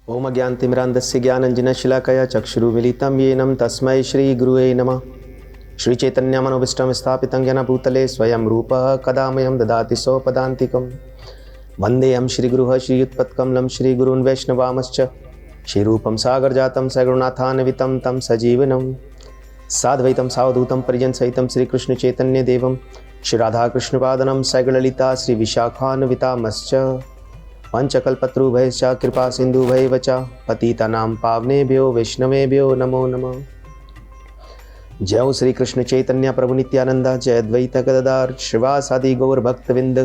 ओम अज्ञानतिमिरान्धस्य ज्ञानञ्जनशलाकया चक्षुरुमिलितं येन तस्मै श्रीगुरुवे नमः। श्रीचैतन्यमनोभीष्टं स्थापितं येन भूतले स्वयं रूपः कदा मह्यं ददाति स्वपदान्तिकं। वन्देऽहं श्रीगुरुः श्रीयुत्पत्कमलं श्रीगुरून् वैष्णवांश्च श्रीरूपं सागरजातं सगुणाथान्वितं तं सजीवनं साद्वैतं सावधूतं परिजनसहितं श्रीकृष्णचैतन्यदेवं श्रीराधाकृष्णपादनं सगललिता श्रीविशाखान्वितांश्च पंचकल्पतरुभ्यश्च कृपा सिन्धुभ्यैव च पतितानां पावनेभ्यो वैष्णवेभ्यो नमो नमः। जय श्री कृष्ण चैतन्य प्रभु नित्यानंद, जय अद्वैत गदाधर श्रीवासादि गौर भक्तविंद।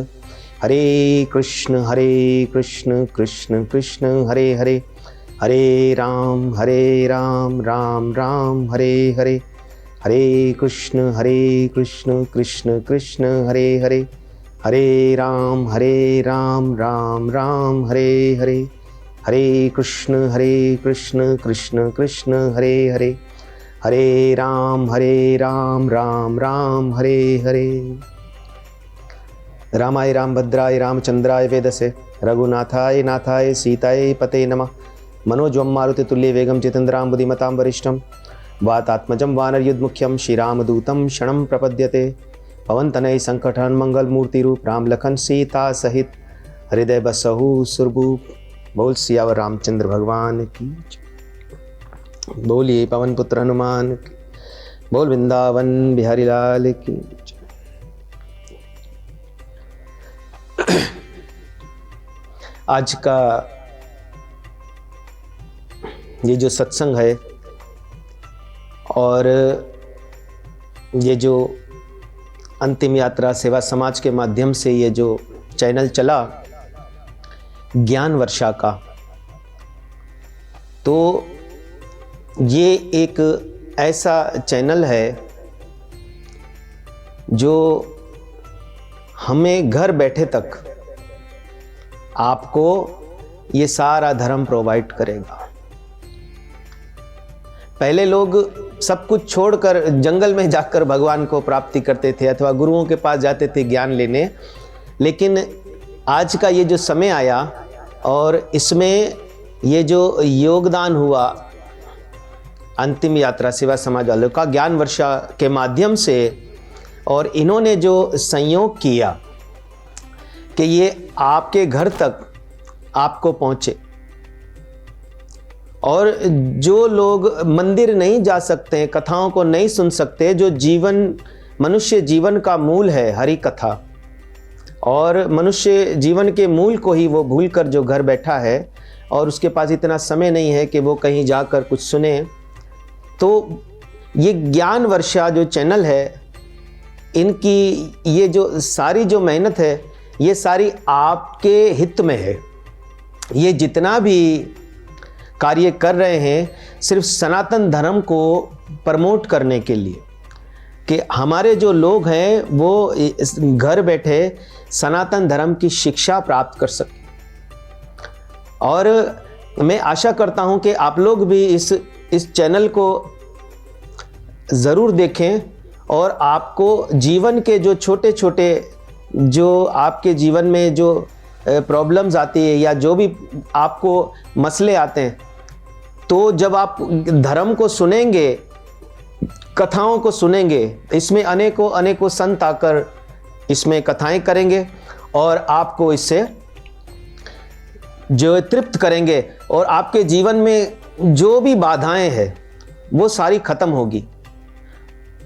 हरे कृष्ण कृष्ण कृष्ण हरे हरे, हरे राम राम राम हरे हरे, हरे कृष्ण कृष्ण कृष्ण हरे हरे, हरे राम राम राम हरे हरे, हरे कृष्ण कृष्ण कृष्ण हरे हरे, हरे राम राम राम हरे हरे। रामाय रामभद्राय रामचंद्राय वेदसे रघुनाथाय नाथाय सीताय पते नमः। मनोजवं मारुतितुल्य वेगं जितेन्द्रां बुद्धिमतां वरिष्ठं वातात्मजं वानरयुधमुख्यं श्रीरामदूतं शरणं प्रपद्यते। पवनतनय संकटहरण मंगलमूर्ति रूप राम लखन सीता सहित हृदय बसहु सुरभूप। बोल सियावर रामचंद्र भगवान की, बोलिए पवन पुत्र हनुमान की, बोल वृंदावन बिहारी लाल की। आज का ये जो सत्संग है और ये जो अंतिम यात्रा सेवा समाज के माध्यम से ये जो चैनल चला ज्ञान वर्षा का, तो ये एक ऐसा चैनल है जो हमें घर बैठे तक आपको ये सारा धर्म प्रोवाइड करेगा। पहले लोग सब कुछ छोड़कर जंगल में जाकर भगवान को प्राप्ति करते थे अथवा गुरुओं के पास जाते थे ज्ञान लेने, लेकिन आज का ये जो समय आया और इसमें ये जो योगदान हुआ अंतिम यात्रा सेवा समाज वालों का ज्ञान वर्षा के माध्यम से, और इन्होंने जो संयोग किया कि ये आपके घर तक आपको पहुँचे, और जो लोग मंदिर नहीं जा सकते, कथाओं को नहीं सुन सकते, जो जीवन मनुष्य जीवन का मूल है हरि कथा, और मनुष्य जीवन के मूल को ही वो भूलकर जो घर बैठा है और उसके पास इतना समय नहीं है कि वो कहीं जाकर कुछ सुने, तो ये ज्ञान वर्षा जो चैनल है, इनकी ये जो सारी जो मेहनत है ये सारी आपके हित में है। ये जितना भी कार्य कर रहे हैं सिर्फ सनातन धर्म को प्रमोट करने के लिए, कि हमारे जो लोग हैं वो घर बैठे सनातन धर्म की शिक्षा प्राप्त कर सकें। और मैं आशा करता हूं कि आप लोग भी इस चैनल को ज़रूर देखें, और आपको जीवन के जो छोटे छोटे जो आपके जीवन में जो प्रॉब्लम्स आती है या जो भी आपको मसले आते हैं, तो जब आप धर्म को सुनेंगे, कथाओं को सुनेंगे, इसमें अनेकों संत आकर इसमें कथाएं करेंगे और आपको इससे जो तृप्त करेंगे, और आपके जीवन में जो भी बाधाएं हैं वो सारी खत्म होगी।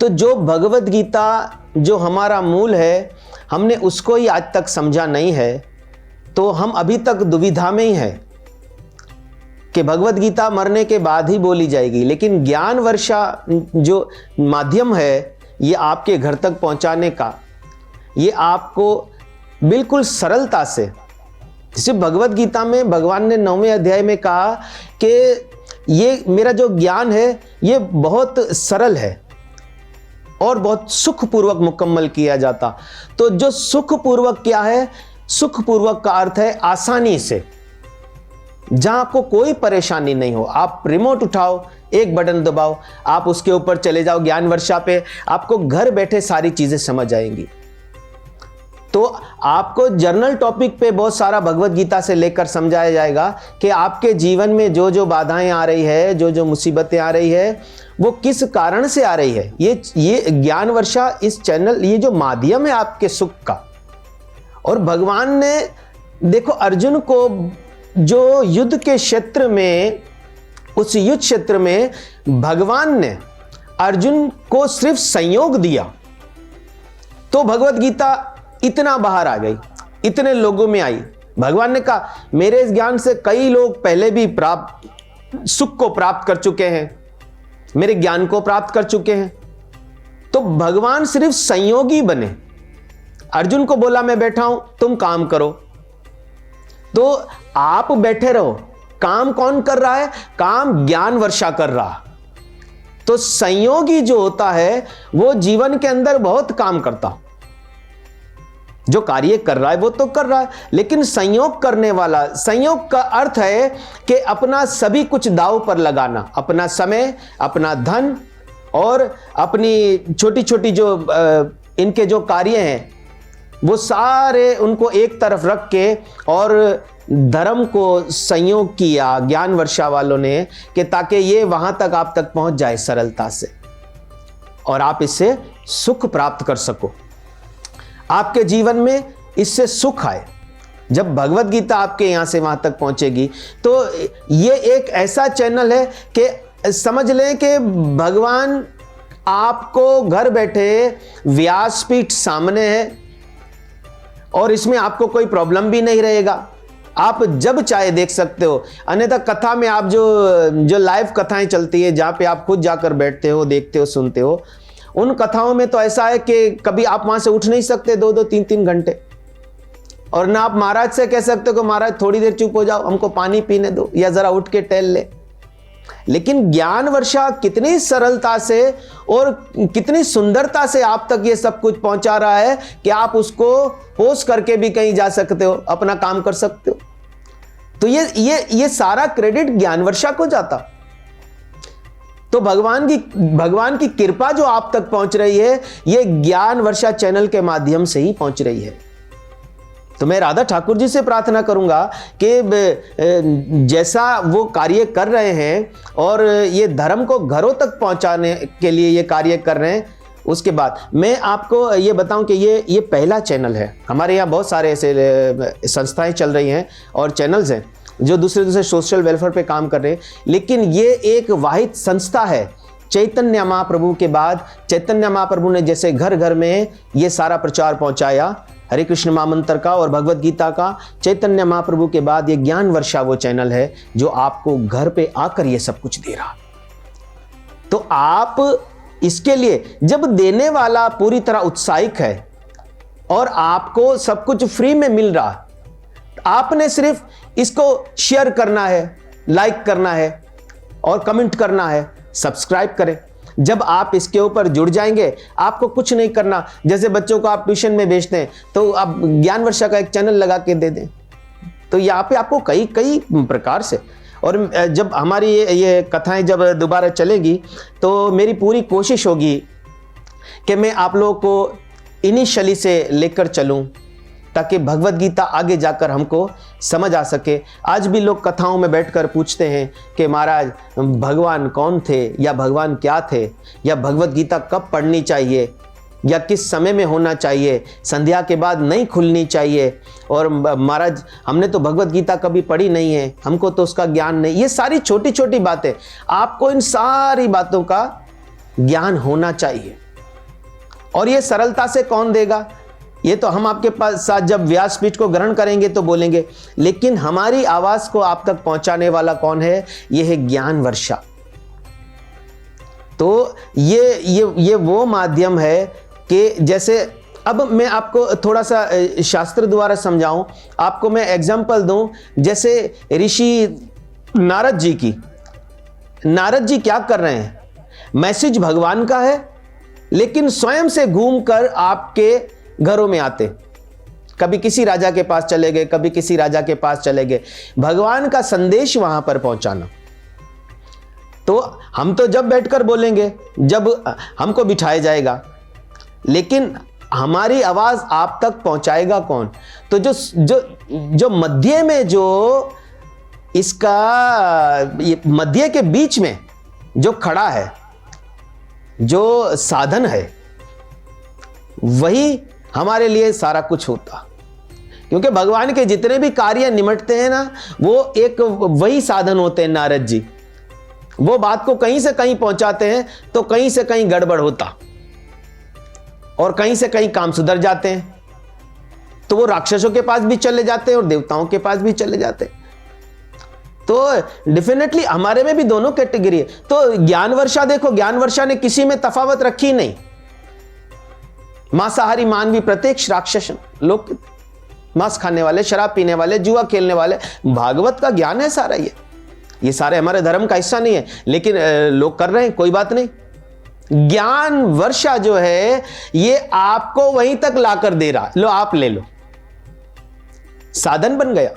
तो जो भगवत गीता जो हमारा मूल है, हमने उसको ही आज तक समझा नहीं है, तो हम अभी तक दुविधा में ही हैं कि भगवत गीता मरने के बाद ही बोली जाएगी। लेकिन ज्ञान वर्षा जो माध्यम है ये आपके घर तक पहुंचाने का, ये आपको बिल्कुल सरलता से, जैसे भगवत गीता में भगवान ने 9वें अध्याय में कहा कि ये मेरा जो ज्ञान है ये बहुत सरल है और बहुत सुखपूर्वक मुकम्मल किया जाता। तो जो सुखपूर्वक क्या है, सुखपूर्वक का अर्थ है आसानी से, जहां आपको कोई परेशानी नहीं हो। आप रिमोट उठाओ, एक बटन दबाओ, आप उसके ऊपर चले जाओ ज्ञान वर्षा पे, आपको घर बैठे सारी चीजें समझ आएंगी। तो आपको जर्नल टॉपिक पे बहुत सारा भगवत गीता से लेकर समझाया जाएगा कि आपके जीवन में जो जो बाधाएं आ रही है, जो जो मुसीबतें आ रही है, वो किस कारण से आ रही है। ये ज्ञान वर्षा, इस चैनल, ये जो माध्यम है आपके सुख का। और भगवान ने देखो अर्जुन को जो युद्ध के क्षेत्र में, उस युद्ध क्षेत्र में भगवान ने अर्जुन को सिर्फ संयोग दिया, तो भगवत गीता इतना बाहर आ गई, इतने लोगों में आई। भगवान ने कहा मेरे इस ज्ञान से कई लोग पहले भी सुख को प्राप्त कर चुके हैं, मेरे ज्ञान को प्राप्त कर चुके हैं। तो भगवान सिर्फ संयोगी बने। अर्जुन को बोला मैं बैठा हूं, तुम काम करो, तो आप बैठे रहो। काम कौन कर रहा है? काम ज्ञान वर्षा कर रहा। तो संयोगी जो होता है वो जीवन के अंदर बहुत काम करता, जो कार्य कर रहा है वो तो कर रहा है, लेकिन संयोग करने वाला, संयोग का अर्थ है कि अपना सभी कुछ दांव पर लगाना, अपना समय, अपना धन और अपनी छोटी छोटी जो इनके जो कार्य हैं वो सारे उनको एक तरफ रख के और धर्म को संयोग किया ज्ञान वर्षा वालों ने, कि ताकि ये वहां तक आप तक पहुंच जाए सरलता से और आप इससे सुख प्राप्त कर सको, आपके जीवन में इससे सुख आए। जब भगवत गीता आपके यहां से वहां तक पहुंचेगी तो ये एक ऐसा चैनल है कि समझ लें कि भगवान आपको घर बैठे व्यासपीठ सामने है और इसमें आपको कोई प्रॉब्लम भी नहीं रहेगा। आप जब चाहे देख सकते हो। अन्यथा कथा में आप जो लाइव कथाएं चलती है, जहां पे आप खुद जाकर बैठते हो, देखते हो, सुनते हो, उन कथाओं में तो ऐसा है कि कभी आप वहां से उठ नहीं सकते 2-2, 3-3 घंटे। और ना आप महाराज से कह सकते हो कि महाराज थोड़ी देर चुप हो जाओ, हमको पानी पीने दो या जरा उठ के टहल ले। लेकिन ज्ञान वर्षा कितनी सरलता से और कितनी सुंदरता से आप तक ये सब कुछ पहुंचा रहा है कि आप उसको पोस्ट करके भी कहीं जा सकते हो, अपना काम कर सकते हो। तो ये सारा क्रेडिट ज्ञान वर्षा को जाता। तो भगवान की कृपा जो आप तक पहुंच रही है, ये ज्ञान वर्षा चैनल के माध्यम से ही पहुंच रही है। तो मैं राधा ठाकुर जी से प्रार्थना करूंगा कि जैसा वो कार्य कर रहे हैं और ये धर्म को घरों तक पहुंचाने के लिए ये कार्य कर रहे हैं, उसके बाद मैं आपको ये बताऊं कि ये पहला चैनल है। हमारे यहाँ बहुत सारे ऐसे संस्थाएं चल रही हैं और चैनल्स हैं जो दूसरे सोशल वेलफेयर पे काम कर रहे हैं, लेकिन ये एक वाहिद संस्था है। चैतन्य महाप्रभु के बाद चैतन्य महाप्रभु ने जैसे घर घर में ये सारा प्रचार पहुंचाया, हरे कृष्ण महामंत्र का और भगवत गीता का, चैतन्य महाप्रभु के बाद ये ज्ञान वर्षा वो चैनल है जो आपको घर पे आकर ये सब कुछ दे रहा। तो आप इसके लिए, जब देने वाला पूरी तरह उत्साहिक है और आपको सब कुछ फ्री में मिल रहा, आपने सिर्फ इसको शेयर करना है, लाइक करना है और कमेंट करना है, सब्सक्राइब करें। जब आप इसके ऊपर जुड़ जाएंगे, आपको कुछ नहीं करना। जैसे बच्चों को आप ट्यूशन में भेजते हैं तो आप ज्ञान वर्षा का एक चैनल लगा के दे दें, तो यहाँ पे आपको कई प्रकार से। और जब हमारी ये कथाएं जब दोबारा चलेगी तो मेरी पूरी कोशिश होगी कि मैं आप लोगों को इन्हीं शैली से लेकर चलूं ताकि भगवत गीता आगे जाकर हमको समझ आ सके। आज भी लोग कथाओं में बैठकर पूछते हैं कि महाराज भगवान कौन थे या भगवान क्या थे, या भगवत गीता कब पढ़नी चाहिए या किस समय में होना चाहिए, संध्या के बाद नहीं खुलनी चाहिए, और महाराज हमने तो भगवत गीता कभी पढ़ी नहीं है, हमको तो उसका ज्ञान नहीं। ये सारी छोटी छोटी बातें, आपको इन सारी बातों का ज्ञान होना चाहिए। और ये सरलता से कौन देगा? ये तो हम आपके पास साथ जब व्यासपीठ को ग्रहण करेंगे तो बोलेंगे, लेकिन हमारी आवाज को आप तक पहुंचाने वाला कौन है? ये है ज्ञान वर्षा। तो ये वो माध्यम है कि जैसे अब मैं आपको थोड़ा सा शास्त्र द्वारा समझाऊं, आपको मैं एग्जांपल दूं। जैसे ऋषि नारद जी की, नारद जी क्या कर रहे हैं? मैसेज भगवान का है, लेकिन स्वयं से घूमकर आपके घरों में आते, कभी किसी राजा के पास चले गए, कभी किसी राजा के पास चले गए, भगवान का संदेश वहां पर पहुंचाना। तो हम तो जब बैठकर बोलेंगे, जब हमको बिठाया जाएगा, लेकिन हमारी आवाज आप तक पहुंचाएगा कौन? तो जो जो जो मध्य में, जो इसका मध्य के बीच में जो खड़ा है, जो साधन है, वही हमारे लिए सारा कुछ होता। क्योंकि भगवान के जितने भी कार्य निमटते हैं ना, वो एक वही साधन होते हैं। नारद जी वो बात को कहीं से कहीं पहुंचाते हैं तो कहीं से कहीं गड़बड़ होता और कहीं से कहीं काम सुधर जाते हैं, तो वो राक्षसों के पास भी चले जाते हैं और देवताओं के पास भी चले जाते हैं। तो डेफिनेटली हमारे में भी दोनों कैटेगरी है। तो ज्ञान वर्षा देखो, ज्ञान वर्षा ने किसी में तफावत रखी नहीं। मांसाहारी मानवी प्रत्येक राक्षस, लोग मांस खाने वाले, शराब पीने वाले, जुआ खेलने वाले, भागवत का ज्ञान है सारा। ये सारे हमारे धर्म का हिस्सा नहीं है, लेकिन लोग कर रहे हैं, कोई बात नहीं। ज्ञान वर्षा जो है ये आपको वहीं तक लाकर दे रहा, लो आप ले लो, साधन बन गया।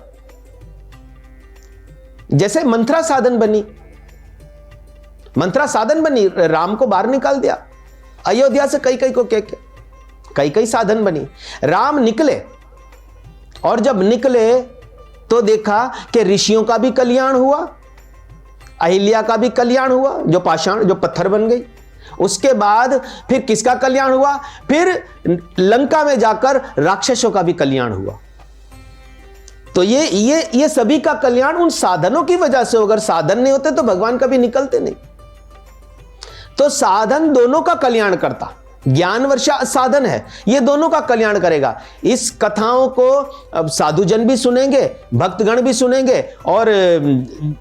जैसे मंथरा साधन बनी, मंथरा साधन बनी, राम को बाहर निकाल दिया अयोध्या से। कई को कई साधन बनी। राम निकले और जब निकले तो देखा कि ऋषियों का भी कल्याण हुआ, अहिल्या का भी कल्याण हुआ, जो पाषाण, जो पत्थर बन गई। उसके बाद फिर किसका कल्याण हुआ? फिर लंका में जाकर राक्षसों का भी कल्याण हुआ। तो ये सभी का कल्याण उन साधनों की वजह से। अगर साधन नहीं होते तो भगवान कभी निकलते नहीं। तो साधन दोनों का कल्याण करता। ज्ञान वर्षा साधन है, ये दोनों का कल्याण करेगा। इस कथाओं को अब साधुजन भी सुनेंगे, भक्तगण भी सुनेंगे, और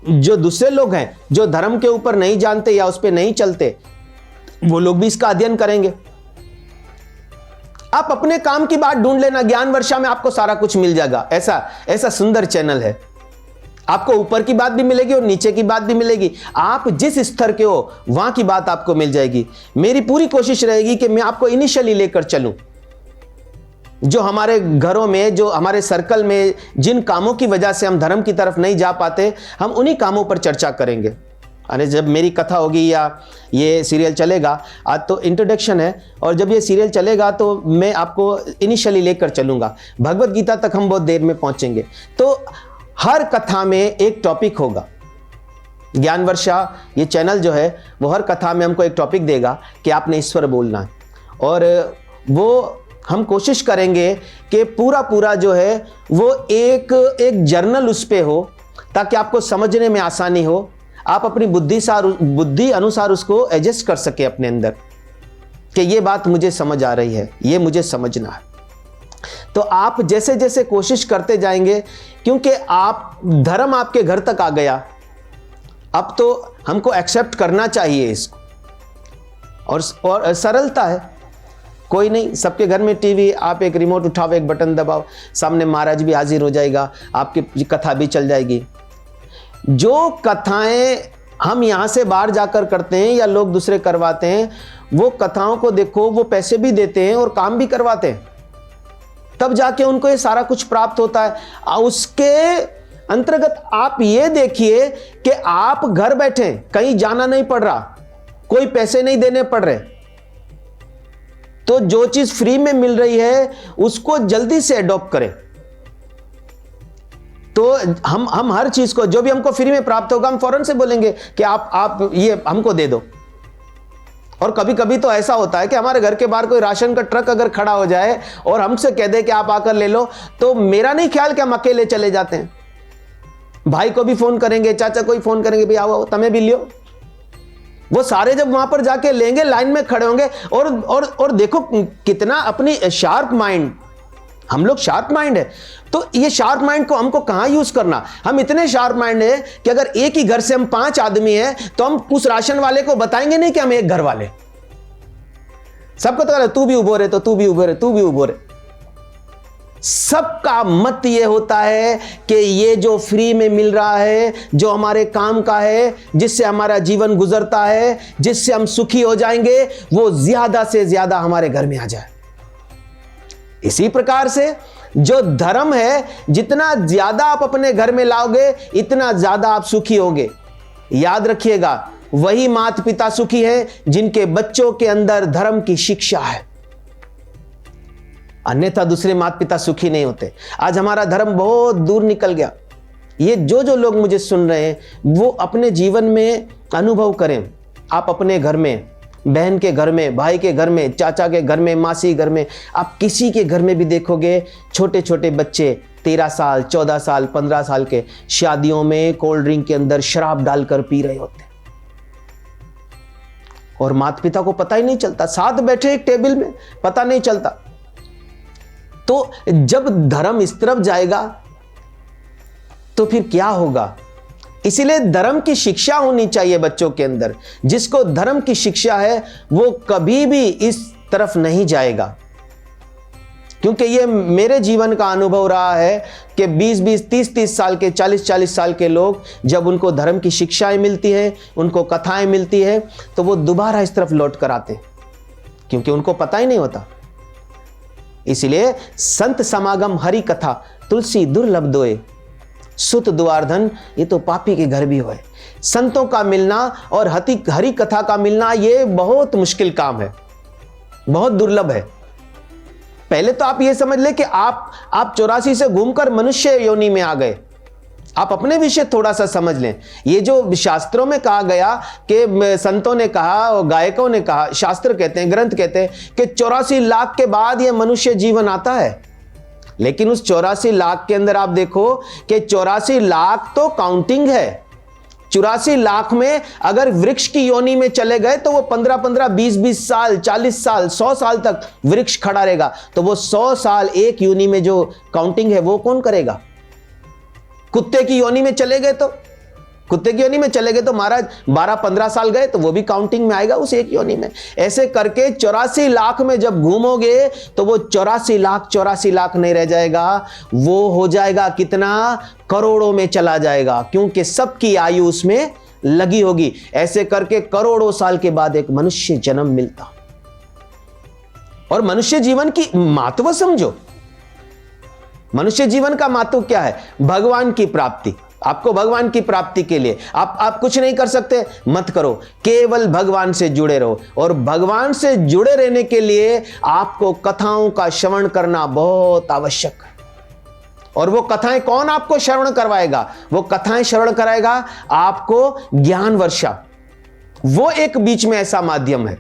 जो दूसरे लोग हैं जो धर्म के ऊपर नहीं जानते या उस पर नहीं चलते, वो लोग भी इसका अध्ययन करेंगे। आप अपने काम की बात ढूंढ लेना, ज्ञान वर्षा में आपको सारा कुछ मिल जाएगा। ऐसा सुंदर चैनल है। आपको ऊपर की बात भी मिलेगी और नीचे की बात भी मिलेगी। आप जिस स्तर के हो वहां की बात आपको मिल जाएगी। मेरी पूरी कोशिश रहेगी कि मैं आपको इनिशियली लेकर चलूं, जो हमारे घरों में, जो हमारे सर्कल में जिन कामों की वजह से हम धर्म की तरफ नहीं जा पाते, हम उन्हीं कामों पर चर्चा करेंगे। अरे जब मेरी कथा होगी या ये सीरियल चलेगा, आज तो इंट्रोडक्शन है, और जब ये सीरियल चलेगा तो मैं आपको इनिशियली लेकर चलूंगा। भगवत गीता तक हम बहुत देर में पहुंचेंगे। तो हर कथा में एक टॉपिक होगा। ज्ञान वर्षा ये चैनल जो है वो हर कथा में हमको एक टॉपिक देगा कि आपने ईश्वर बोलना है, और वो हम कोशिश करेंगे कि पूरा जो है वो एक जर्नल उस पे हो, ताकि आपको समझने में आसानी हो। आप अपनी बुद्धि अनुसार उसको एडजस्ट कर सके अपने अंदर, कि ये बात मुझे समझ आ रही है, ये मुझे समझना है। तो आप जैसे जैसे कोशिश करते जाएंगे, क्योंकि आप धर्म आपके घर तक आ गया, अब तो हमको एक्सेप्ट करना चाहिए इसको। और सरलता है, कोई नहीं, सबके घर में टीवी, आप एक रिमोट उठाओ, एक बटन दबाओ, सामने महाराज भी हाजिर हो जाएगा, आपकी कथा भी चल जाएगी। जो कथाएं हम यहां से बाहर जाकर करते हैं या लोग दूसरे करवाते हैं, वो कथाओं को देखो, वो पैसे भी देते हैं और काम भी करवाते हैं, तब जाके उनको ये सारा कुछ प्राप्त होता है। उसके अंतर्गत आप ये देखिए कि आप घर बैठे, कहीं जाना नहीं पड़ रहा, कोई पैसे नहीं देने पड़ रहे, तो जो चीज फ्री में मिल रही है उसको जल्दी से अडॉप्ट करें। तो हम हर चीज को, जो भी हमको फ्री में प्राप्त होगा, हम फौरन से बोलेंगे कि आप ये हमको दे दो। और कभी कभी तो ऐसा होता है कि हमारे घर के बाहर कोई राशन का ट्रक अगर खड़ा हो जाए और हमसे कह दे कि आप आकर ले लो, तो मेरा नहीं ख्याल कि हम अकेले चले जाते हैं। भाई को भी फोन करेंगे, चाचा को भी फोन करेंगे, भाई आओ तमें भी लियो। वो सारे जब वहां पर जाके लेंगे, लाइन में खड़े होंगे। और देखो कितना अपनी शार्प माइंड, हम लोग शार्प माइंड है। तो ये शार्प माइंड को हमको कहां यूज करना? हम इतने शार्प माइंड है कि अगर एक ही घर से हम 5 आदमी हैं, तो हम उस राशन वाले को बताएंगे नहीं कि हम एक घर वाले। सबको तो तू भी उभो रे, तो तू भी उभो रे, तू भी उभो रे। सबका मत ये होता है कि ये जो फ्री में मिल रहा है, जो हमारे काम का है, जिससे हमारा जीवन गुजरता है, जिससे हम सुखी हो जाएंगे, वो ज्यादा से ज्यादा हमारे घर में आ जाए। इसी प्रकार से जो धर्म है, जितना ज्यादा आप अपने घर में लाओगे, इतना ज्यादा आप सुखी होगे। याद रखिएगा, वही माता पिता सुखी हैं जिनके बच्चों के अंदर धर्म की शिक्षा है। अन्यथा दूसरे माता पिता सुखी नहीं होते। आज हमारा धर्म बहुत दूर निकल गया। ये जो लोग मुझे सुन रहे हैं वो अपने जीवन में अनुभव करें। आप अपने घर में, बहन के घर में, भाई के घर में, चाचा के घर में, मासी घर में, आप किसी के घर में भी देखोगे छोटे छोटे बच्चे 13 साल, 14 साल, 15 साल के शादियों में कोल्ड ड्रिंक के अंदर शराब डालकर पी रहे होते और माता पिता को पता ही नहीं चलता, साथ बैठे एक टेबल में, पता नहीं चलता। तो जब धर्म इस तरफ जाएगा तो फिर क्या होगा? इसीलिए धर्म की शिक्षा होनी चाहिए बच्चों के अंदर। जिसको धर्म की शिक्षा है वो कभी भी इस तरफ नहीं जाएगा, क्योंकि ये मेरे जीवन का अनुभव रहा है कि 20-20, 30-30 साल के, 40-40 साल के लोग जब उनको धर्म की शिक्षाएं मिलती है, उनको कथाएं मिलती है, तो वो दोबारा इस तरफ लौट कर आते, क्योंकि उनको पता ही नहीं होता। इसलिए संत समागम हरि कथा तुलसी दुर्लभ दोए, सुत द्वारधन ये तो पापी के घर भी होए। संतों का मिलना और हरि कथा का मिलना ये बहुत मुश्किल काम है, बहुत दुर्लभ है। पहले तो आप ये समझ ले कि आप 84 से घूमकर मनुष्य योनि में आ गए। आप अपने विषय थोड़ा सा समझ लें। ये जो शास्त्रों में कहा गया कि संतों ने कहा और गायकों ने कहा, शास्त्र कहते हैं, ग्रंथ कहते हैं कि 84 लाख के बाद ये मनुष्य जीवन आता है। लेकिन उस 84 लाख के अंदर आप देखो कि 84 लाख तो काउंटिंग है। 84 लाख में अगर वृक्ष की योनि में चले गए तो वो 15-15, 20-20 साल, 40 साल, 100 साल तक वृक्ष खड़ा रहेगा। तो वो 100 साल एक योनि में जो काउंटिंग है वो कौन करेगा? कुत्ते की योनि में चले गए तो, कुत्ते की योनि में चले गए तो महाराज 12-15 साल गए तो वो भी काउंटिंग में आएगा उस एक योनि में। ऐसे करके 84 लाख में जब घूमोगे तो वो 84 लाख नहीं रह जाएगा, वो हो जाएगा कितना? करोड़ों में चला जाएगा, क्योंकि सबकी आयु उसमें लगी होगी। ऐसे करके करोड़ों साल के बाद एक मनुष्य जन्म मिलता। और मनुष्य जीवन की महत्व समझो। मनुष्य जीवन का महत्व क्या है? भगवान की प्राप्ति। आपको भगवान की प्राप्ति के लिए आप कुछ नहीं कर सकते, मत करो, केवल भगवान से जुड़े रहो। और भगवान से जुड़े रहने के लिए आपको कथाओं का श्रवण करना बहुत आवश्यक है। और वो कथाएं कौन आपको श्रवण करवाएगा? वो कथाएं श्रवण कराएगा आपको ज्ञान वर्षा। वो एक बीच में ऐसा माध्यम है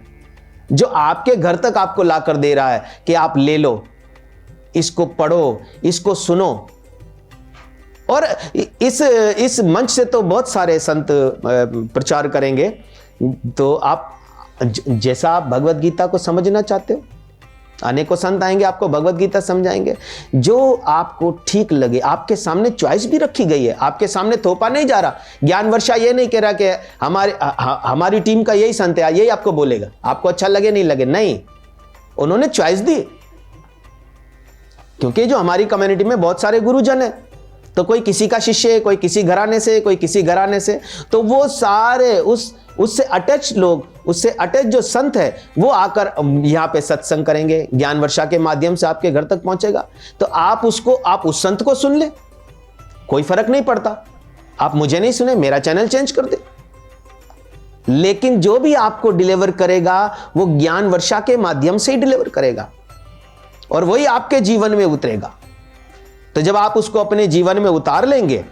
जो आपके घर तक आपको लाकर दे रहा है कि आप ले लो, इसको पढ़ो, इसको सुनो। और इस मंच से तो बहुत सारे संत प्रचार करेंगे। तो आप जैसा आप भगवत गीता को समझना चाहते हो, अनेकों संत आएंगे आपको भगवत गीता समझाएंगे, जो आपको ठीक लगे। आपके सामने चॉइस भी रखी गई है, आपके सामने थोपा नहीं जा रहा। ज्ञान वर्षा ये नहीं कह रहा कि हमारी टीम का यही संत है, यही आपको बोलेगा, आपको अच्छा लगे नहीं लगे, नहीं। उन्होंने चॉइस दी, क्योंकि जो हमारी कम्युनिटी में बहुत सारे गुरुजन हैं, तो कोई किसी का शिष्य है, कोई किसी घराने से, कोई किसी घराने से, तो वो सारे उससे अटैच लोग, उससे अटैच जो संत है वो आकर यहाँ पे सत्संग करेंगे, ज्ञान वर्षा के माध्यम से आपके घर तक पहुंचेगा। तो आप उस संत को सुन ले, कोई फर्क नहीं पड़ता। आप मुझे नहीं सुने, मेरा चैनल चेंज कर दे, लेकिन जो भी आपको डिलीवर करेगा वो ज्ञान वर्षा के माध्यम से ही डिलीवर करेगा और वही आपके जीवन में उतरेगा। तो जब आप उसको अपने जीवन में उतार लेंगे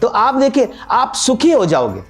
तो आप देखिए, आप सुखी हो जाओगे।